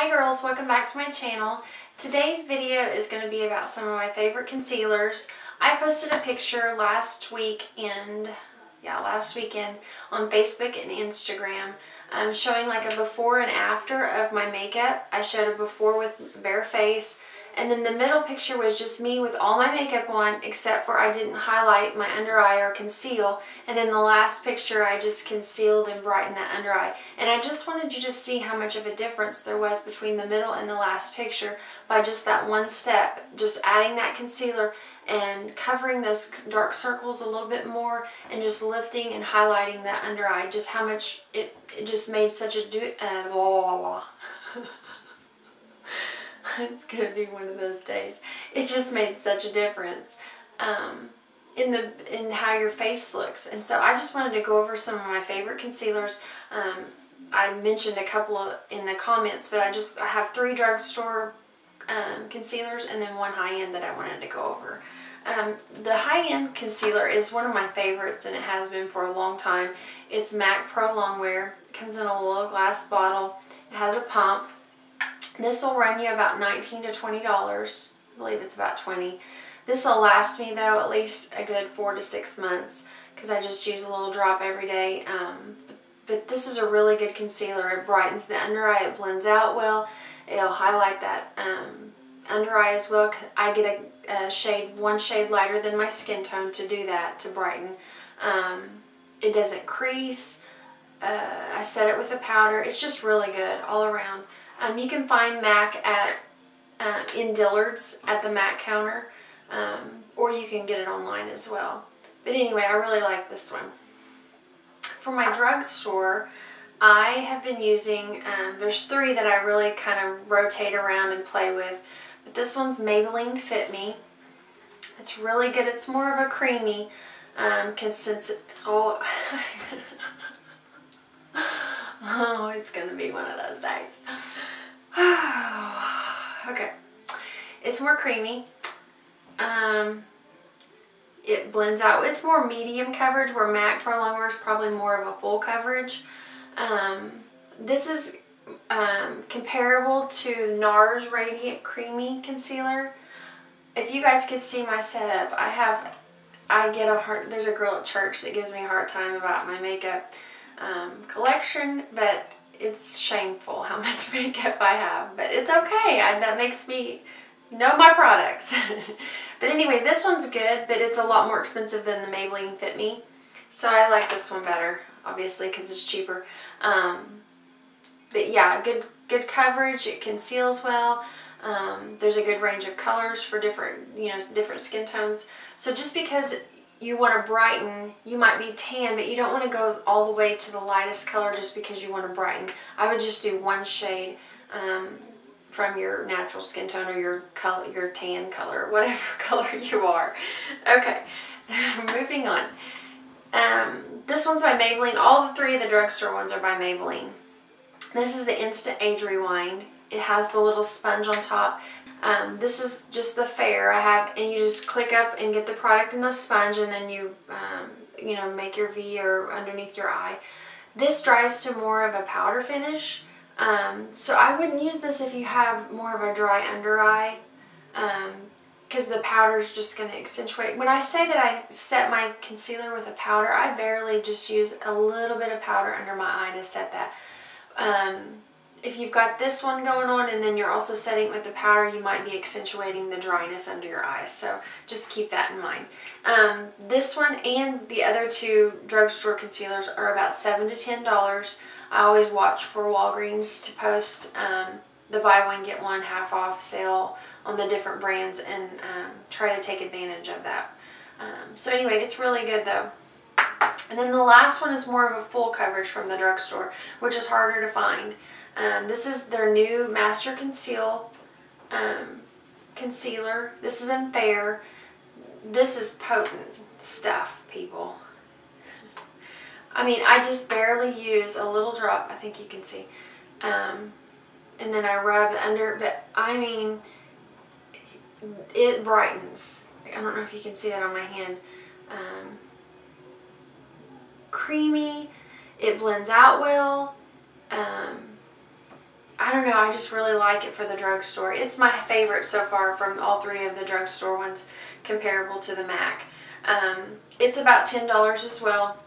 Hi girls, welcome back to my channel. Today's video is going to be about some of my favorite concealers. I posted a picture last weekend on Facebook and Instagram showing like a before and after of my makeup. I showed a before with bare face, and then the middle picture was just me with all my makeup on except for I didn't highlight my under eye or conceal, and then the last picture I just concealed and brightened that under eye. And I just wanted you to see how much of a difference there was between the middle and the last picture by just that one step, just adding that concealer and covering those dark circles a little bit more and just lifting and highlighting that under eye. Just how much it just made such a it's gonna be one of those days. It just made such a difference in how your face looks. And so I just wanted to go over some of my favorite concealers. I mentioned a couple in the comments, but I have 3 drugstore concealers and then 1 high-end that I wanted to go over. The high-end concealer is one of my favorites, and it has been for a long time. It's MAC Pro Longwear. It comes in a little glass bottle. It has a pump. This will run you about $19 to $20. I believe it's about $20. This will last me though at least a good 4 to 6 months because I just use a little drop every day. But this is a really good concealer. It brightens the under eye. It blends out well. It'll highlight that under eye as well. I get one shade lighter than my skin tone to do that, to brighten. It doesn't crease. I set it with a powder. It's just really good all around. You can find MAC in Dillard's at the MAC counter, or you can get it online as well. But anyway, I really like this one. For my drugstore, I have been using, there's 3 that I really kind of rotate around and play with. But this one's Maybelline Fit Me. It's really good. It's more of a creamy consistency. Oh, it's going to be one of those days. Okay. It's more creamy. It blends out. It's more medium coverage, where MAC Pro Longwear is probably more of a full coverage. This is comparable to NARS Radiant Creamy Concealer. If you guys could see my setup, there's a girl at church that gives me a hard time about my makeup collection, but it's shameful how much makeup I have, but it's okay. That makes me know my products. But anyway, this one's good, but it's a lot more expensive than the Maybelline Fit Me, so I like this one better, obviously, because it's cheaper. But yeah, good coverage. It conceals well. There's a good range of colors for different skin tones. So just because you want to brighten, you might be tan, but you don't want to go all the way to the lightest color just because you want to brighten. I would just do 1 shade from your natural skin tone, or your tan color, whatever color you are. Okay, moving on. This one's by Maybelline. All the 3 of the drugstore ones are by Maybelline. This is the Instant Age Rewind. It has the little sponge on top. This is just the fair I have, and you just click up and get the product in the sponge, and then you make your V or underneath your eye. This dries to more of a powder finish, so I wouldn't use this if you have more of a dry under eye, because the powder is just going to accentuate. When I say that I set my concealer with a powder, I barely just use a little bit of powder under my eye to set that. If you've got this one going on and then you're also setting it with the powder, you might be accentuating the dryness under your eyes. So just keep that in mind. This one and the other 2 drugstore concealers are about $7 to $10. I always watch for Walgreens to post the buy one get one half off sale on the different brands, and try to take advantage of that. So anyway, it's really good though. And then the last one is more of a full coverage from the drugstore, which is harder to find. This is their new Master Conceal concealer. This is in Fair. This is potent stuff, people. I mean, I just barely use a little drop. I think you can see. And then I rub under, but I mean, it brightens. I don't know if you can see that on my hand. Creamy. It blends out well. I don't know, I just really like it for the drugstore. It's my favorite so far from all three of the drugstore ones, comparable to the MAC. It's about $10 as well.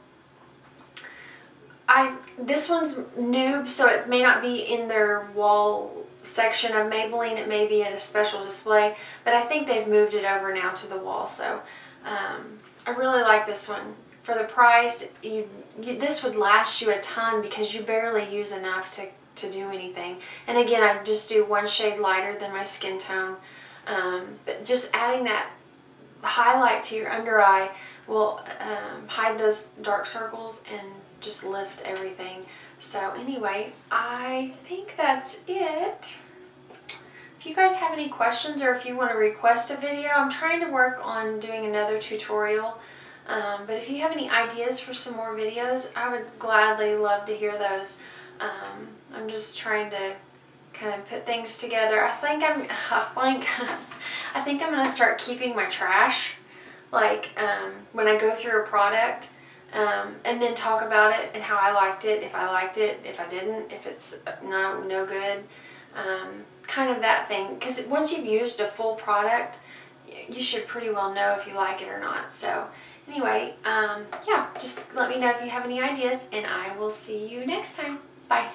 This one's new, so it may not be in their wall section of Maybelline. It may be at a special display, but I think they've moved it over now to the wall. So I really like this one. For the price, this would last you a ton because you barely use enough to do anything. And again, I just do one shade lighter than my skin tone. But just adding that highlight to your under eye will hide those dark circles and just lift everything. So anyway, I think that's it. If you guys have any questions or if you want to request a video, I'm trying to work on doing another tutorial. But if you have any ideas for some more videos, I would gladly love to hear those. I'm just trying to kind of put things together. I think I'm going to start keeping my trash, like when I go through a product, and then talk about it and how I liked it, if I liked it, if I didn't, if it's no good, kind of that thing. Because once you've used a full product, you should pretty well know if you like it or not. So anyway, yeah, just let me know if you have any ideas, and I will see you next time. Bye.